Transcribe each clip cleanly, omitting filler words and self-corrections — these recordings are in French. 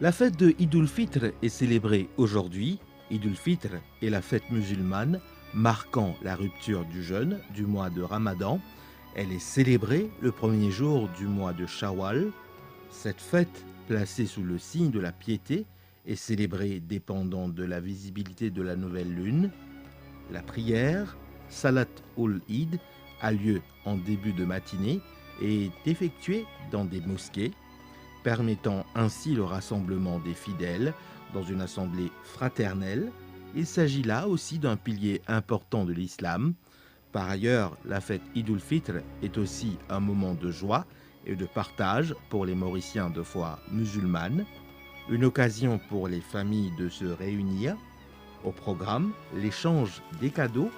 La fête de Eid al-Fitr est célébrée aujourd'hui. Eid al-Fitr est la fête musulmane marquant la rupture du jeûne du mois de Ramadan. Elle est célébrée le premier jour du mois de Shawwal. Cette fête, placée sous le signe de la piété, est célébrée dépendant de la visibilité de la nouvelle lune. La prière, Salat ul-Eid, a lieu en début de matinée et est effectuée dans des mosquées, permettant ainsi le rassemblement des fidèles dans une assemblée fraternelle. Il s'agit là aussi d'un pilier important de l'islam. Par ailleurs, la fête Eid al-Fitr est aussi un moment de joie et de partage pour les Mauriciens de foi musulmane, une occasion pour les familles de se réunir. Au programme, l'échange des cadeaux,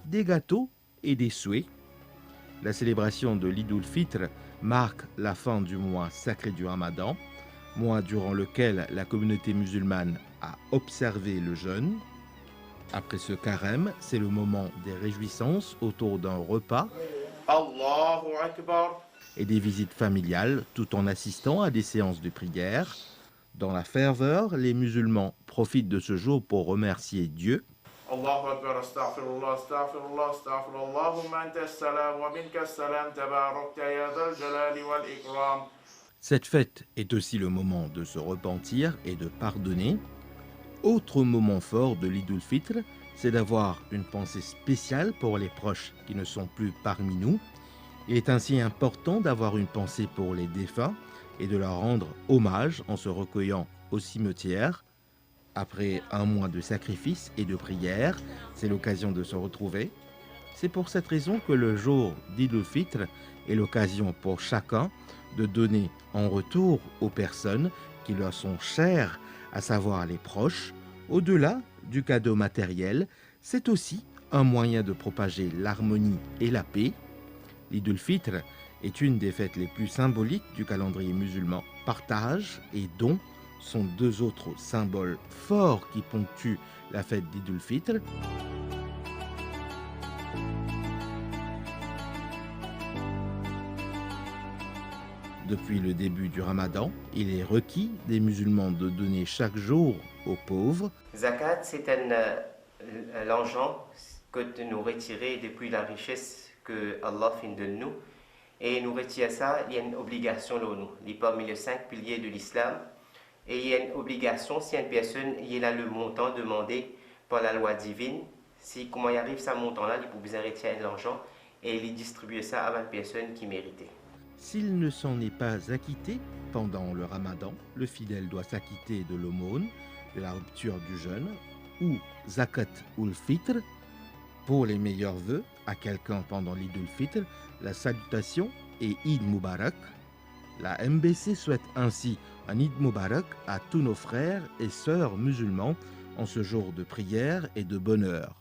des gâteaux et des souhaits. La célébration de l'Eid al-Fitr marque la fin du mois sacré du Ramadan, mois durant lequel la communauté musulmane a observé le jeûne. Après ce carême, c'est le moment des réjouissances autour d'un repas Allahu Akbar. Et des visites familiales tout en assistant à des séances de prière. Dans la ferveur, les musulmans profitent de ce jour pour remercier Dieu. Allahu Akbar, astaghfirullah, astaghfirullah, astaghfirullah, Allahumma anta as-salam wa minka as-salam, tabarakta ya dhal jalali wal ikram. Cette fête est aussi le moment de se repentir et de pardonner. Autre moment fort de l'Eid al-Fitr, c'est d'avoir une pensée spéciale pour les proches qui ne sont plus parmi nous. Il est ainsi important d'avoir une pensée pour les défunts et de leur rendre hommage en se recueillant au cimetière. Après un mois de sacrifices et de prières, c'est l'occasion de se retrouver. C'est pour cette raison que le jour d'Eid al-Fitr est l'occasion pour chacun de donner en retour aux personnes qui leur sont chères, à savoir les proches. Au-delà du cadeau matériel, c'est aussi un moyen de propager l'harmonie et la paix. L'Eid al-Fitr est une des fêtes les plus symboliques du calendrier musulman. Partage et don sont deux autres symboles forts qui ponctuent la fête d'Eid al-Fitr. Depuis le début du Ramadan, il est requis des musulmans de donner chaque jour aux pauvres. Zakat, c'est l'argent que de nous retirer depuis la richesse que Allah fait de nous. Et nous retirer ça, il y a une obligation là nous. Il est parmi les 5 piliers de l'islam. Et il y a une obligation si une personne il a le montant demandé par la loi divine. Si comment il arrive ce montant-là, il peut besoin retirer l'argent et il distribue ça à une personne qui méritait. S'il ne s'en est pas acquitté pendant le Ramadan, le fidèle doit s'acquitter de l'aumône, de la rupture du jeûne ou Zakat ul-Fitr. Pour les meilleurs vœux à quelqu'un pendant l'Eid al-Fitr, la salutation est Eid Mubarak. La MBC souhaite ainsi un Eid Mubarak à tous nos frères et sœurs musulmans en ce jour de prière et de bonheur.